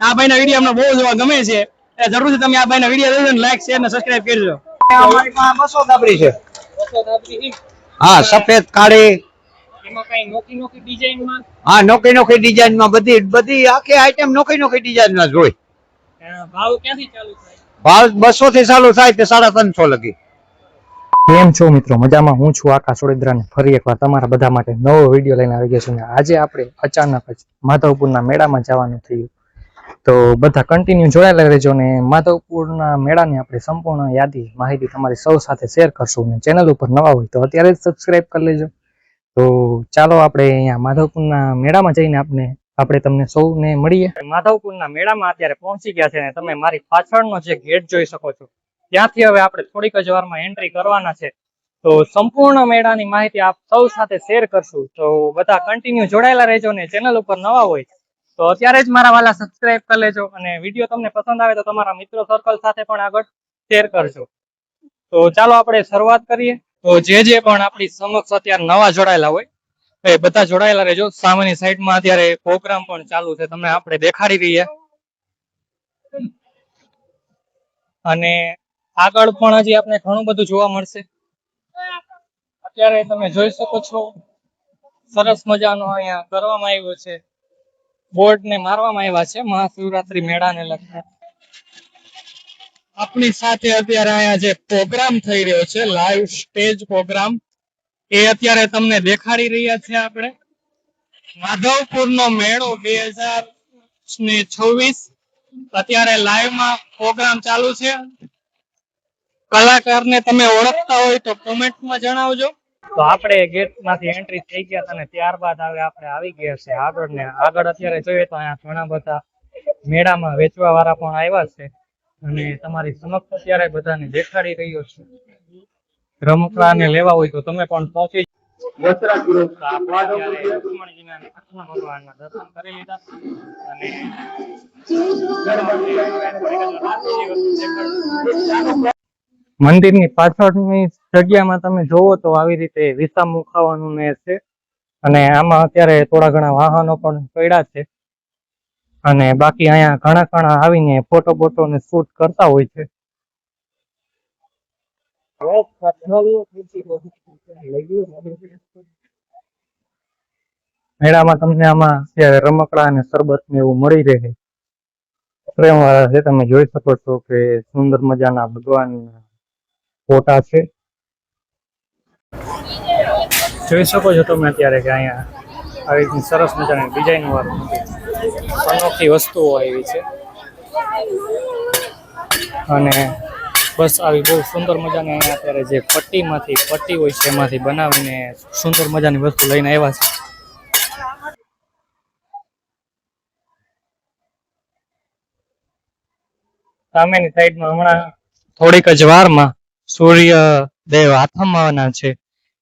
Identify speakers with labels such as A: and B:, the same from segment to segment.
A: આ ભાઈના વિડીયો અમને બહુ જોવા ગમે છે. જરૂરથી તમે આ ભાઈના વિડીયો જોજો ને લાઈક શેર ને સબસ્ક્રાઇબ કરજો.
B: અમારી પાસે 200 દાબરી છે. હા, સફેદ કાળી.
A: એમાં કઈ નોકી નોકી ડિઝાઇનમાં?
B: હા, નોકી ડિઝાઇનમાં બધી આખી આઈટમ નોકી ડિઝાઇનમાં જ હોય.
A: ભાવ ક્યાંથી ચાલુ થાય?
B: ભાવ 200 થી ચાલુ થાય તે 350 લગી.
C: કેમ છો મિત્રો? મજામાં. હું છું આકાશ વડોદરા ને ફરી એકવાર તમારા બધા માટે નવો વિડીયો લઈને આવી ગયા છું. આજે આપણે અચાનક જ માધવપુરના મેળામાં જવાનું થયું, તો બધા કન્ટિન્યુ જોડાયેલા રહેજો ને માધવપુરના મેળાની આપણે સંપૂર્ણ યાદી માહિતી તમારી સૌ સાથે શેર કરશું. ને ચેનલ ઉપર નવા હોય તો અત્યારે જ સબસ્ક્રાઇબ કરી લેજો. તો ચાલો આપણે અહીંયા માધવપુરના મેળામાં જઈને આપણે તમને સૌને મળીએ. માધવપુરના મેળામાં અત્યારે પહોંચી ગયા છે ને તમે મારી પાછળનો જે ગેટ જોઈ શકો છો, ત્યાંથી હવે આપણે થોડીક જ વારમાં એન્ટ્રી કરવાના છે. તો સંપૂર્ણ મેળાની માહિતી આપ સૌ સાથે શેર કરશું. તો બધા કન્ટિન્યુ જોડાયેલા રહેજો ને ચેનલ ઉપર નવા હોય તો અત્યારે જ મારા વાલા સબસ્ક્રાઇબ કરી લેજો. અને વિડીયો તમને પસંદ આવે તો તમારા મિત્રો સર્કલ સાથે પણ આગળ શેર કરજો. તો ચાલો આપણે શરૂઆત કરીએ. તો જે પણ આપણી સમક્ષ અત્યારે નવા જોડાયેલા હોય એ બધા જોડાયેલા રહેજો. સામેની સાઈડમાં અત્યારે પ્રોગ્રામ પણ ચાલુ છે, તમને આપણે દેખાડી રહીએ. અને આગળ પણ હજી આપણે ઘણું બધું જોવા મળશે. અત્યારે તમે જોઈ શકો છો સરસ મજાનો અહીંયા કરવામાં આવ્યો છે, બોર્ડ ને મારવામાં આવ્યા છે મહાશિવરાત્રી મેળાને લગતા. આપણી સાથે અત્યારે અહીંયા જે પ્રોગ્રામ થઈ રહ્યો છે, લાઈવ સ્ટેજ પ્રોગ્રામ, એ અત્યારે તમને દેખાડી રહ્યા છે. આપણે માધવપુરનો મેળો 2026 અત્યારે લાઈવમાં પ્રોગ્રામ ચાલુ છે. કલાકારને તમે ઓળખતા હોય તો કોમેન્ટમાં જણાવજો. તો આપણે ગેટમાંથી એન્ટ્રી થઈ ગયા અને ત્યારબાદ આપણે આવી ગયા છે આગળ અત્યારે જોઈએ તો અહીંયા ઘણા બધા મેળામાં વેચવા વાળા પણ આવ્યા છે અને તમારી સમક્ષ અત્યારે બધાને દેખાડી રહ્યો છું. રમકડાને લેવા હોય તો તમે પણ પહોંચી ભગવાનના દર્શન કરી લીધા અને મંદિરની પાછળની જગ્યામાં તમે જોવો તો આવી રીતે વિસામું ખાવાનું ને છે. અને આમાં અત્યારે થોડા ઘણા વાહનો પણ પડ્યા છે અને બાકી અહીંયા ઘણા આવીને ફોટો ને શૂટ કરતા હોય છે. મેળામાં તમને આમાં અત્યારે રમકડા અને શરબત ને એવું મળી રહે. પ્રેમ વાળા છે, તમે જોઈ શકો છો કે સુંદર મજાના ભગવાન ફોટા છે. જોઈ શકો છો તમે અત્યારે કે અહીંયા આવી સરસ મજાની ડિઝાઇન વાળું અનોખી વસ્તુઓ આવી છે અને બસ આવી બહુ સુંદર મજાની અહીંયા અત્યારે જે પટ્ટી હોય છે એમાંથી બનાવીને સુંદર મજાની વસ્તુ લઈને આવ્યા છે. સામેની સાઈડમાં હમણાં થોડીક જ વારમાં સૂર્ય દેવ આથમવાના છે,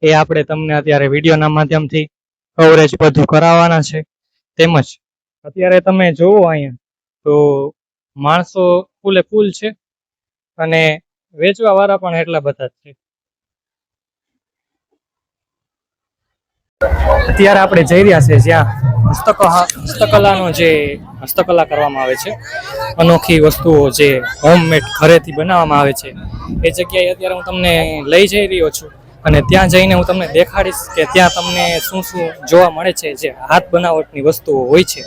C: એ આપણે તમને અત્યારે વિડીયોના માધ્યમથી કવરેજ બધું કરાવવાના છે. તેમજ અત્યારે તમે જોવો અહીંયા તો માણસો ફૂલે ફૂલ છે અને વેચવા વાળા પણ એટલા બધા જ છે. અત્યારે આપણે જઈ રહ્યા છે જ્યાં હસ્તકલા કરવામાં આવે છે, અનોખી વસ્તુઓ જે હોમમેડ ઘરેથી બનાવવામાં આવે છે, એ જગ્યાએ અત્યારે હું તમને લઈ જઈ રહ્યો છું અને ત્યાં જઈને હું તમને દેખાડીશ કે ત્યાં તમને શું જોવા મળે છે. જે હાથ બનાવટની વસ્તુઓ હોય છે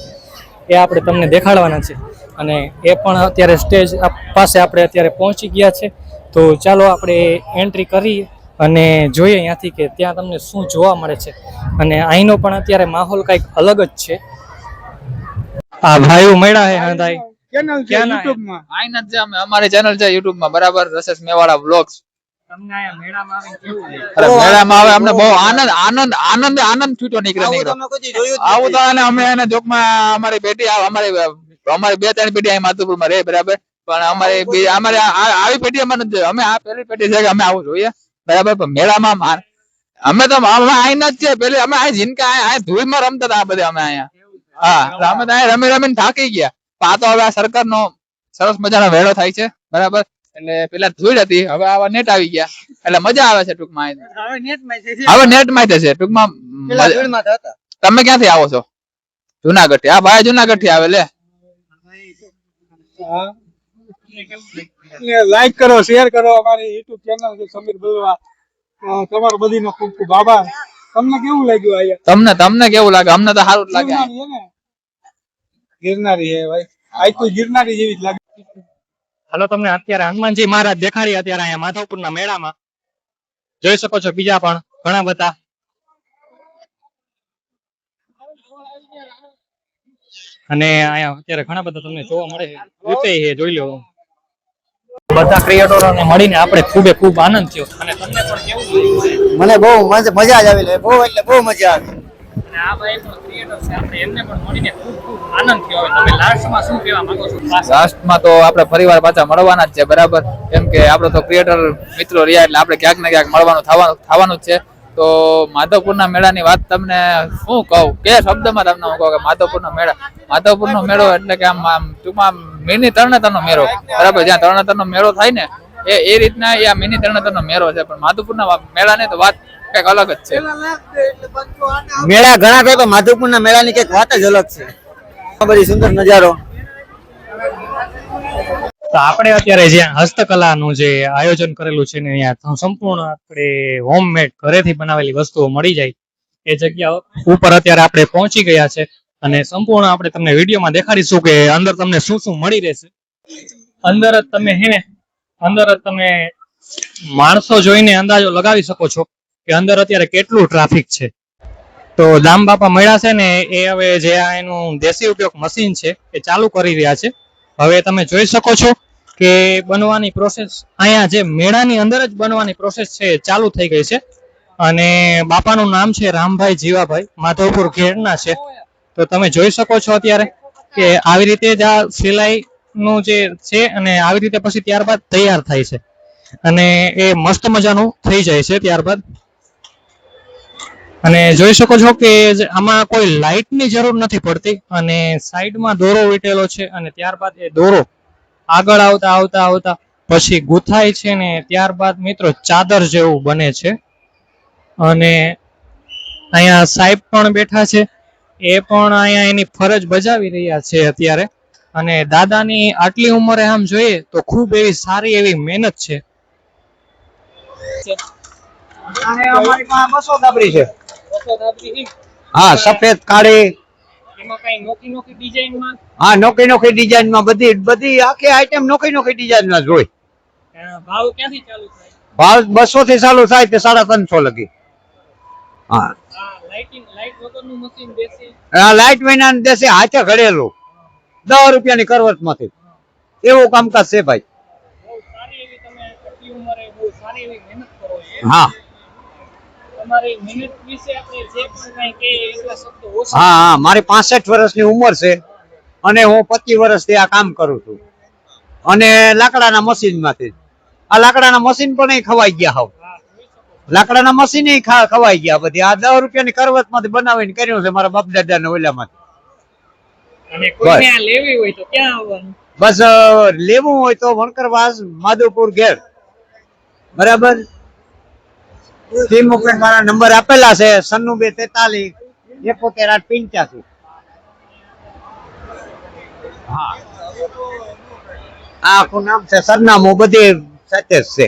C: એ આપણે તમને દેખાડવાના છે અને એ પણ અત્યારે સ્ટેજ પાસે આપણે અત્યારે પહોંચી ગયા છે. તો ચાલો આપણે એન્ટ્રી કરીએ અને જોઈએ અહીંયાથી કે ત્યાં તમને શું જોવા મળે છે. અને અહીંનો પણ અત્યારે માહોલ કંઈક અલગ જ છે. આ ભાઈઓ મળ્યા હે હંધાઈ
D: ચેનલ છે YouTube માં આઈના જ અમે અમારી ચેનલ છે YouTube માં બરાબર રસેશ મેવાડા વ્લોગ્સ.
A: તમને આયા મેળામાં આવીને કેવું લાગે?
D: અરે મેળામાં આવે અમને બહુ આનંદ છૂટો નીકળે આવું તો અને અમે એને જોકમાં અમારી બેટી અમારી 2-3 પેઢી અહીં માધુપુરમાં રહે બરાબર, પણ અમારે આવી પેઢી અમે આ પહેલી પેઢી છે કે અમે આવું જોઈએ બરાબર. પણ મેળામાં અમે તો આઈના જ છે પેલી અમે આ જીનકા આ ધૂળમાં રમતા હતા બધા અમે અહીંયા. હા, અમે તો રમીને થાકી ગયા. આ તો હવે આ સરકારનો સરસ મજાનો વેળો થાય છે બરાબર. એટલે પેલા ધૂળ હતી, હવે આવા નેટ આવી ગયા એટલે મજા આવે છે ટૂંકમાં. હવે નેટમાં છે ટૂંકમાં. તમે ક્યાંથી આવો છો? જુનાગઢ થી? હા ભાઈ જુનાગઢ થી આવે લે.
E: લાઈક કરો, શેર કરો અમારી યુટ્યુબ ચેનલ છે સમીર બલવા. તમારો બધીનો ખૂબ ખૂબ આભાર. તમને કેવું લાગ્યું અહીંયા?
D: તમને કેવું લાગે? અમને તો સારું જ લાગે.
E: ગિરનારી હે ને? ગિરનારી હે ભાઈ, આ તો ગિરનારી જેવી જ લાગે.
C: હાલો તમને અત્યારે હનુમાનજી મહારાજ દેખાડી અત્યારે અહીંયા માધવપુરના મેળામાં જોઈ શકો છો. બીજા પણ ઘણા બધા અને અહીંયા અત્યારે ઘણા બધા તમને જોવા મળે છે. છે જોઈ લો. બધા ક્રિએટરોને મળીને આપણે ખૂબ આનંદ થયો. અને તમને પણ કેવું લાગ્યું?
B: મને બહુ મજા જ આવી, બહુ એટલે બહુ મજા આવી.
C: અને આ ભાઈ પણ ક્રિએટર છે, આપણે એમને પણ મળીને ખૂબ આનંદ થયો. હવે તમે લાસ્ટમાં શું કહેવા માંગો છો?
D: લાસ્ટમાં તો આપણે ફરીવાર પાછા મળવાના જ છે, બરાબર? કેમ કે આપણે તો ક્રિએટર મિત્રો રહ્યા એટલે આપણે ક્યાંક ને ક્યાંક મળવાનું થવાનું જ છે. તો માધવપુરના મેળાની વાત તમને શું કહું, કે શબ્દમાં તમને હું કહું કે માધવપુરનો મેળો એટલે કે આમ ટૂંકમાં મિની તરણેતરનો મેળો, બરાબર? જ્યાં તરણેતરનો મેળો થાય ને એ રીતના આ મિની તરણેતરનો મેળો છે. પણ માધવપુરના મેળાની તો વાત કંઈક અલગ જ છે.
B: મેળા ઘણા થાય તો માધવપુરના મેળાની કંઈક વાત જ અલગ છે. બધી સુંદર નજારો.
C: તો આપણે અત્યારે જ્યાં હસ્તકલાનું જે આયોજન કરેલું છે ને અહીંયા સંપૂર્ણ આપણે હોમમેડ ઘરેથી બનાવેલી વસ્તુઓ મળી જાય એ જગ્યા ઉપર અત્યારે આપણે પહોંચી ગયા છે. અને સંપૂર્ણ આપણે તમને વિડીયોમાં દેખાડીશું કે અંદર તમને શું શું મળી રહેશે. અંદર જ તમે માણસો જોઈને અંદાજો લગાવી શકો છો કે અંદર અત્યારે કેટલું ટ્રાફિક છે. તો દામબાપા મળ્યા છે ને એ હવે જે આ એનું દેશી ઉપયોગ મશીન છે એ ચાલુ કરી રહ્યા છે. હવે તમે જોઈ શકો છો કે બનવાની પ્રોસેસ અહીંયા જે મેળાની અંદર જ બનવાની પ્રોસેસ છે ચાલુ થઈ ગઈ છે. અને બાપાનું નામ છે રામભાઈ જીવાભાઈ, માધવપુર ઘેડના છે. તો તમે જોઈ શકો છો અત્યારે કે આવી રીતે જ આ સિલાઈનું જે છે અને આવી રીતે પછી ત્યારબાદ તૈયાર થાય છે અને એ મસ્ત મજાનું થઈ જાય છે ત્યારબાદ. અને જોઈ શકો છો કે આમાં કોઈ લાઇટની જરૂર નથી પડતી અને સાઈડમાં દોરો વીટેલો છે અને ત્યારબાદ એ દોરો આગળ આવતા પછી ગુથાય છે ને ત્યારબાદ મિત્રો ચાદર જેવું બને છે. અને અહીંયા સાહેબ પણ બેઠા છે, એ પણ અહીંયા એની ફરજ બજાવી રહ્યા છે અત્યારે. અને દાદાની આટલી ઉંમરે આમ જોઈએ તો ખૂબ એવી સારી એવી મહેનત છે.
B: અમારી પાસે 200 દાબરી છે. હા, સફેદ કાળી.
C: એમાં કઈ નોખી ડિઝાઇનમાં?
B: હા, નોખી ડિઝાઇનમાં બધી આખી આઈટમ નોખી ડિઝાઇનમાં જ હોય.
C: ભાવ ક્યાંથી ચાલુ થાય?
B: ભાવ 200 થી ચાલુ થાય તે 350 લગી. હા,
C: લાઇટ વગરનું મશીન દેશે?
B: લાઇટ વિના દેશે, હાથે ઘડેલું 10 રૂપિયાની કરવટમાંથી. એવું કામકાજ છે ભાઈ.
C: બહુ સારી એવી તમે આટલી ઉંમરે બહુ સારી એવી મહેનત કરો છો.
B: હા,
C: તમારી મહેનત વિશે આપણે જે પણ કંઈ કહીએ એટલા શબ્દો ઓછા.
B: હા, મારી 65 વર્ષની ઉંમર છે અને હું 25 વર્ષથી આ કામ કરું છું. અને લાકડાના મશીનમાંથી આ લાકડાના મશીન પણ ખવાઈ ગયા. હાવ લાકડાના મશીન ખવાઈ ગયા બધી. આ 10 રૂપિયાની કરવતમાંથી બનાવીને કર્યું છે મારા બાપ દાદાના ઓલામાંથી.
C: અને કોઈને આ લેવી હોય તો ક્યાં આવવાનું?
B: બસ લેવું હોય તો વણકરવાસ માધવપુર ઘેર, બરાબર? ટીમ ઉપર મારા નંબર આપેલા છે 9243 7185. હા, આખું નામ છે, સરનામું બધી સાથે જ છે.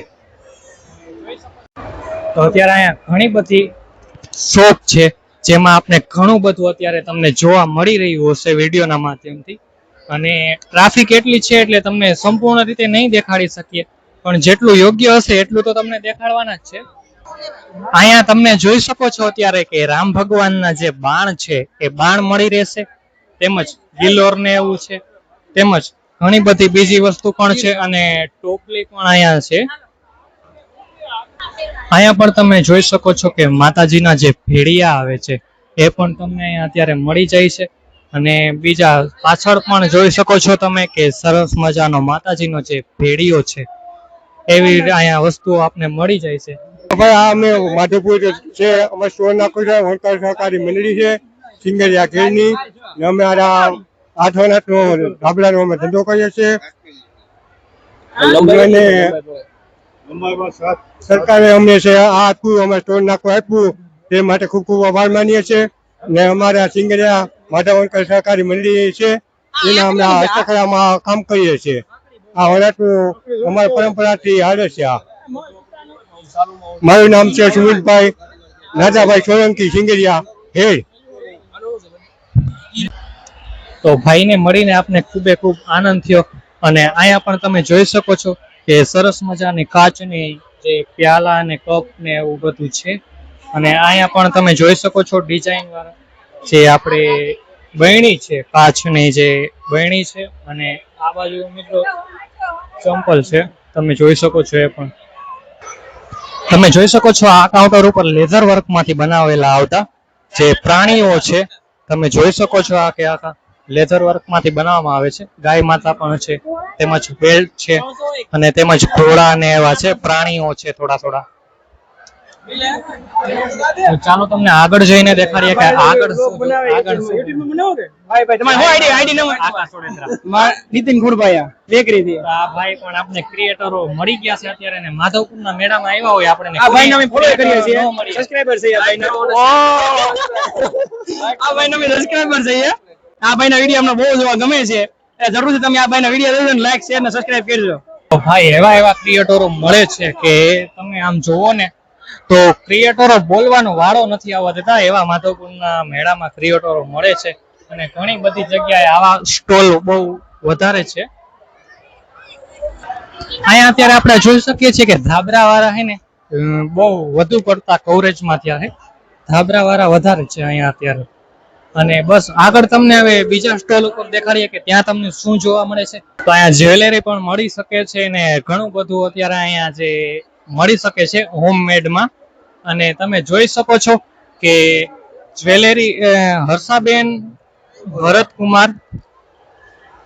C: તો અત્યારે અહીંયા ઘણી બધી શોપ છે જેમાં આપણે ઘણું બધું અત્યારે તમને જોવા મળી રહ્યું હશે વિડીયોના માધ્યમથી. અને ટ્રાફિક એટલી છે એટલે તમને સંપૂર્ણ રીતે નહીં દેખાડી શકીએ, પણ જેટલું યોગ્ય હશે એટલું તો તમને દેખાડવાના જ છે. અહીંયા તમને જોઈ શકો છો અત્યારે કે રામ ભગવાનના જે બાણ છે એ બાણ મળી રહેશે, તેમજ ગિલોર ને એવું છે, તેમજ ઘણી બધી બીજી વસ્તુ પણ છે. અને ટોપલી પણ અહીંયા છે. અહીંયા પણ તમે જોઈ શકો છો કે માતાજીના જે ભેડિયા આવે છે એ પણ તમને અહીંયા અત્યારે મળી જાય છે. અને બીજા પાછળ પણ જોઈ શકો છો તમે કે સરસ મજાનો માતાજીનો જે ભેડિયો છે એવી અહીંયા વસ્તુઓ આપને મળી જાય છે.
E: ભાઈ આ અમે માધવપુર છે, અમે સ્ટોર નાખ્યું છે, વણકર સહકારી મંડળી છે સિંગરિયા ઘેરની. અમે આઠો ધાબળાનો અમે ધંધો કરીએ છીએ. અને સરકારે અમને છે આ આપ્યું, અમે સ્ટોર નાખવા આપ્યું તે માટે ખૂબ ખૂબ આભાર માનીએ છીએ. ને અમારા સિંગરિયા માધવ વણકર સહકારી મંડળી છે એના અમે આ હસ્તકલામાં કામ કરીએ છીએ. આ વણાટનું અમારી પરંપરાથી હાલે છે. આ મારું નામ છે સુમિતભાઈ નાદાભાઈ સોલંકી સિંગરિયા હેડ.
C: તો ભાઈને મળીને આપને ખૂબે ખૂબ આનંદ થયો અને અહીંયા પણ તમે જોઈ શકો છો કે સરસ મજાની કાચની જે પ્યાલા અને કપ ને એવું બધું છે અને અહીંયા પણ તમે જોઈ શકો છો ડિઝાઇન વાળા જે આપણે બહેણી છે, કાચની જે બહેણી છે અને આ બાજુ મિત્રો ચંપલ છે, તમે જોઈ શકો છો. એ પણ તમે જોઈ શકો છો આ કાઉન્ટર ઉપર લેધર વર્ક માંથી બનાવેલા આવતા જે પ્રાણીઓ છે, તમે જોઈ શકો છો આ કે આખા લેધર વર્ક માંથી બનાવવામાં આવે છે. ગાય માતા પણ છે, તેમજ બેલ્ટ છે અને તેમજ ઘોડા ને એવા છે, પ્રાણીઓ છે થોડા થોડા. તો ચાલો તમને આગળ જઈને દેખાડીએ કે આગળ
A: ભાઈ તમારી આઈડી નંબર નીતિન ખુરભાઈ બેકરી થી.
C: આ ભાઈ પણ આપણે ક્રિએટરો મળી ગયા છે અત્યારે ને માધવપુરના મેળામાં આવ્યા હોય આપણે
A: આ ભાઈ અમે ફોલો કરીએ છીએ, સબસ્ક્રાઇબર છે આ ભાઈના. આ ભાઈના અમે સબસ્ક્રાઇબર છે. આ ભાઈના વિડિયો અમને બહુ જોવા ગમે છે. જરૂરથી તમે આ ભાઈના વિડિયો જોજો ને લાઈક શેર ને સબસ્ક્રાઇબ કરજો.
C: તો ભાઈ એવા ક્રિએટરો મળે છે કે તમે આમ જોવો ને તો ક્રિએટરો બોલવાનો વારો નથી આવવા દેતા. એવા માધવપુરના મેળામાં ક્રિએટરો મળે છે અને ઘણી બધી જગ્યાએ આવા સ્ટોલ બહુ વધારે છે. અહીંયા અત્યારે આપણે જોઈ શકીએ છીએ કે ધાબરા વાળા છે ને બહુ વધુ પડતા કવરેજમાં થયા છે. ધાબરા વાળા વધારે છે અહીંયા અત્યારે. અને બસ આગળ તમને હવે બીજા સ્ટોલ ઉપર દેખાડીએ કે ત્યાં તમને શું જોવા મળે છે. તો અહીંયા જ્વેલરી પણ મળી શકે છે ને ઘણું બધું અત્યારે અહીંયા જે મળી શકે છે હોમમેડમાં. અને તમે જોઈ શકો છો કે જ્વેલરી હર્ષાબેન ભરતકુમાર,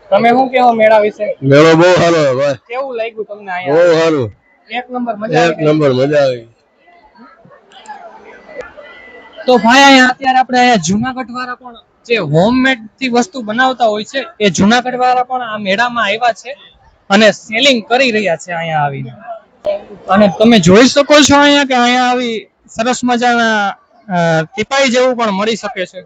C: તમે શું કહો મેળા વિશે?
E: મેળો બહુ સારો ભાઈ.
C: કેવું લાગ્યું તમને
E: બહુ
C: અહીંયા?
E: સારું.
C: એક નંબર મજા આવી?
E: નંબર મજા આવી.
C: તો ભાઈ અહીંયા અત્યારે આપણે અહીંયા જુનાગઢ વાળા પણ જે હોમમેડ થી વસ્તુ બનાવતા હોય છે એ જુનાગઢ વાળા પણ આ મેળામાં આવ્યા છે અને સેલિંગ કરી રહ્યા છે અહીંયા આવીને. અને તમે જોઈ શકો છો અહીંયા કે અહીંયા આવી સરસ મજાના ટીપાઈ જેવું પણ મળી શકે છે.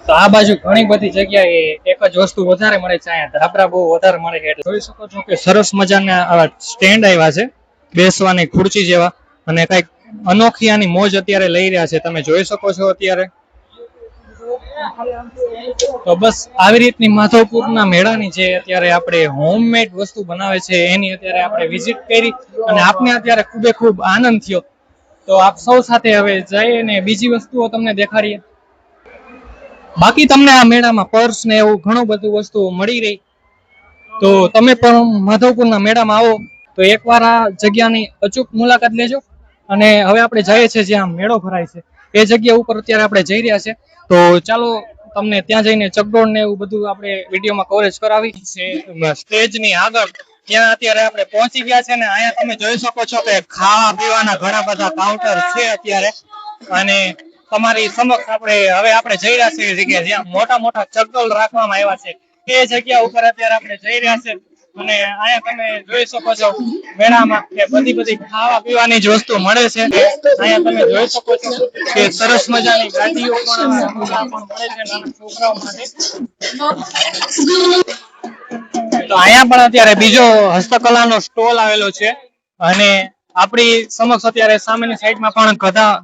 C: તો આ બાજુ ઘણી બધી જગ્યાએ એક જ વસ્તુ વધારે મળે છે, અહીંયા ધાબરા બહુ વધારે મળે છે. જોઈ શકો છો કે સરસ મજાના આવા સ્ટેન્ડ આવ્યા છે બેસવાની ખુરચી જેવા અને કઈક અનોખી આની મોજ અત્યારે લઈ રહ્યા છે, તમે જોઈ શકો છો અત્યારે. તો બસ આવી રીતની માધવપુરના મેળાની જે અત્યારે આપણે હોમમેડ વસ્તુ બનાવે છે એની અત્યારે આપણે વિઝિટ કરી અને આપને અત્યારે ખૂબે ખૂબ આનંદ થયો. તો આપ સૌ સાથે હવે જઈએ ને બીજી વસ્તુઓ તમને દેખાડીએ. બાકી તમને આ મેળામાં પર્સ ને એવું ઘણું બધું વસ્તુઓ મળી રહી. તો તમે પણ માધવપુરના મેળામાં આવો તો એકવાર આ જગ્યાની અચૂક મુલાકાત લેજો. અને હવે આપણે જઈએ છીએ જ્યાં મેળો ભરાય છે એ જગ્યા ઉપર અત્યારે આપણે જઈ રહ્યા છે. તો ચાલો તમને ત્યાં જઈને ચકડોળ ને એવું બધું આપણે વિડીયોમાં કવરેજ કરાવી છે. સ્ટેજની આગળ ત્યાં અત્યારે આપણે પહોંચી ગયા છે ને અહીંયા તમે જોઈ શકો છો કે ખાવા પીવાના ઘણા બધા કાઉન્ટર છે અત્યારે. અને તમારી સમક્ષ આપણે જઈ રહ્યા છીએ જગ્યા જ્યાં મોટા મોટા ચકડોળ રાખવામાં આવ્યા છે એ જગ્યા ઉપર અત્યારે આપણે જઈ રહ્યા છે. અને અહીંયા તમે જોઈ શકો છો મેળામાં કે બધી ખાવા પીવાની જ વસ્તુ મળે છે. અહીંયા તમે જોઈ શકો છો કે સરસ મજાની ગાડીઓ પણ મળે છે નાના છોકરાઓ માટે. તો અહીંયા પણ અત્યારે બીજો હસ્તકલાનો સ્ટોલ આવેલો છે અને આપણી સમક્ષ અત્યારે સામેની સાઈડમાં પણ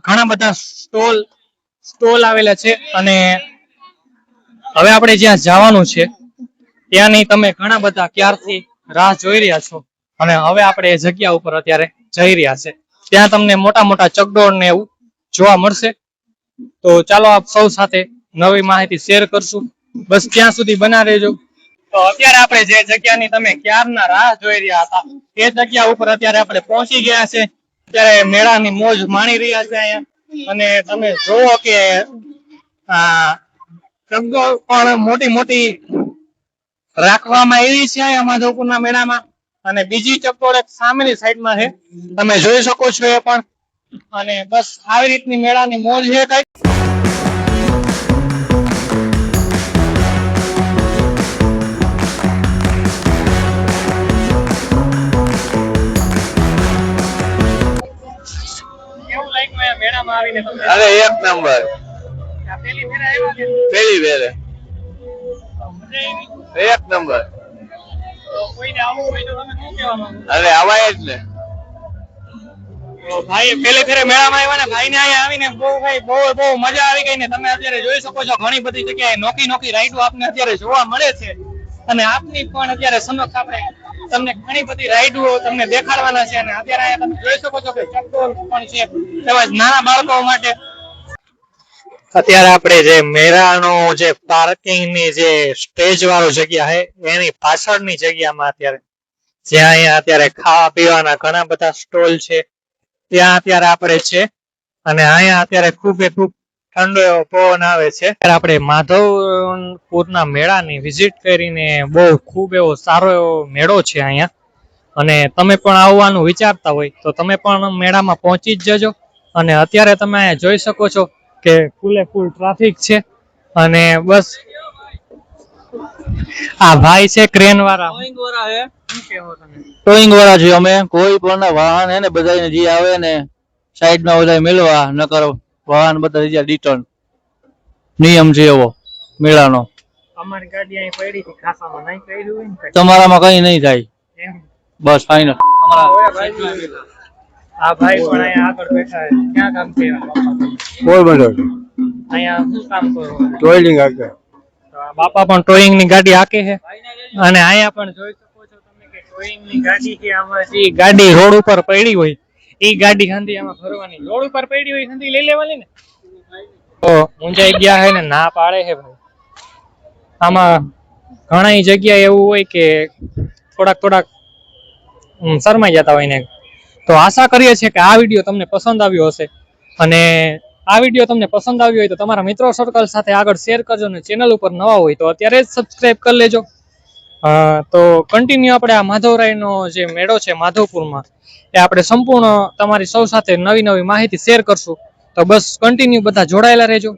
C: ઘણા બધા સ્ટોલ આવેલા છે. અને હવે આપણે જ્યાં જવાનું છે ત્યાંની તમે ઘણા બધા ક્યારથી રાહ જોઈ રહ્યા છો અને હવે આપણે એ જગ્યા ઉપર અત્યારે જઈ રહ્યા છે. ત્યાં તમને મોટા મોટા ચકડોળ ને એવું જોવા મળશે. તો ચાલો આપ સૌ સાથે નવી માહિતી શેર કરશું. બસ ત્યાં સુધી બના રહેજો. તો અત્યારે આપણે જે જગ્યાની તમે ક્યારના રાહ જોઈ રહ્યા હતા એ જગ્યા ઉપર અત્યારે આપણે પહોંચી ગયા છે. અત્યારે મેળાની મોજ માણી રહ્યા છે અહીંયા. અને તમે જોવો કે ચકડોળ પણ મોટી મોટી રાખવામાં આવી છે અહીંયા માધવપુરના મેળામાં. અને બીજી ચકડોળ એક સામેની સાઈડમાં છે, તમે જોઈ શકો છો એ પણ. અને બસ આવી રીતની મેળાની મોજ છે કઈ. કેવું લાગ્યું અહીંયા મેળામાં આવીને તમને?
D: અરે એક નંબર.
C: આ પહેલી ફેર આવ્યા છો?
D: પેલી વેરે
C: મજા
A: મજા આવી?
D: એક નંબર.
A: તો કોઈને આવવું હોય તો તમે શું કહેવા માંગો?
D: અરે આવાય જ ને.
A: તો ભાઈ પેલી ફેરે મેળામાં આવ્યા ને ભાઈને અહીંયા આવીને બહુ મજા આવી ગઈ ને તમે અત્યારે જોઈ શકો છો ઘણી બધી જગ્યાએ નોકી રાઈડો આપને અત્યારે જોવા મળે છે અને આપની પણ અત્યારે સમક્ષ આપણે તમને ઘણી બધી રાઈડો તમને દેખાડવાના છે અને અત્યારે અહીંયા તમે જોઈ શકો છો કે ચકડોળ પણ છે તેમજ નાના બાળકો માટે
C: અત્યારે આપણે જે મેળાનો જે પાર્કિંગ ની જે સ્ટેજ વાળો જગ્યા છે એની પાછળની જગ્યામાં અત્યારે જ્યાં અહીંયા અત્યારે ખાવા પીવાના ઘણા બધા સ્ટોલ છે ત્યાં અત્યારે આપણે છે અને અહીંયા અત્યારે ખૂબ ઠંડો એવો પવન આવે છે આપણે માધવપુરના મેળાની વિઝિટ કરીને બહુ ખૂબ એવો સારો એવો મેળો છે અહીંયા અને તમે પણ આવવાનું વિચારતા હોય તો તમે પણ મેળામાં પહોંચી જ જજો અને અત્યારે તમે અહીંયા જોઈ શકો છો કે ફૂલે ફૂલ ટ્રાફિક છે અને બસ આ ભાઈ છે ક્રેન વાળા
F: ટોઈંગ વાળા છે અમે કોઈ પણ વાહન હે ને બધાને જે આવે ને સાઈડમાં બધા મેળવા ન કરો વાહન બધા જ્યાં રિટર્ન નિયમ છે એવો મેળાનો
C: અમારી ગાડી અહીં પડી હતી ખાસામાં નહીં કર્યું હોય ને
F: તમારામાં કઈ નહીં થાય
C: એમ
F: બસ ફાઇનલ
C: આ ભાઈ પણ અહીંયા આગળ બેઠા છે ક્યાં કામ છે
E: પોરબંદર
C: અહીંયા શું કામ કરો
E: ટોયલિંગ આગળ
C: તો આ બાપા પણ ટોઈંગ ની ગાડી હાકે છે અને અહીંયા પણ જોઈ શકો છો તમે કે ટોઈંગ ની ગાડી છે આમાં જે ગાડી રોડ ઉપર પડી હોય ઈ ગાડી હંધી આમાં ફરવાની રોડ ઉપર પડી હોય હંધી લઈ લેવાની ને તો મુંજાઈ ગયા છે ને ના પાડે છે ભાઈ આમાં ઘણા જગ્યાએ એવું હોય કે થોડાક શરમાઈ જતા હોય ને તો આશા કરીએ છીએ કે આ વિડીયો તમને પસંદ આવ્યો હશે અને આ વિડીયો તમને પસંદ આવ્યો હોય તો તમારા મિત્રો સર્કલ સાથે આગળ શેર કરજો અને ચેનલ ઉપર નવા હોય તો અત્યારે જ સબસ્ક્રાઇબ કરી લેજો તો કન્ટિન્યુ આપણે આ માધવરાયનો જે મેળો છે માધવપુરમાં એ આપણે સંપૂર્ણ તમારી સૌ સાથે નવી માહિતી શેર કરશું તો બસ કન્ટિન્યુ બધા જોડાયેલા રહેજો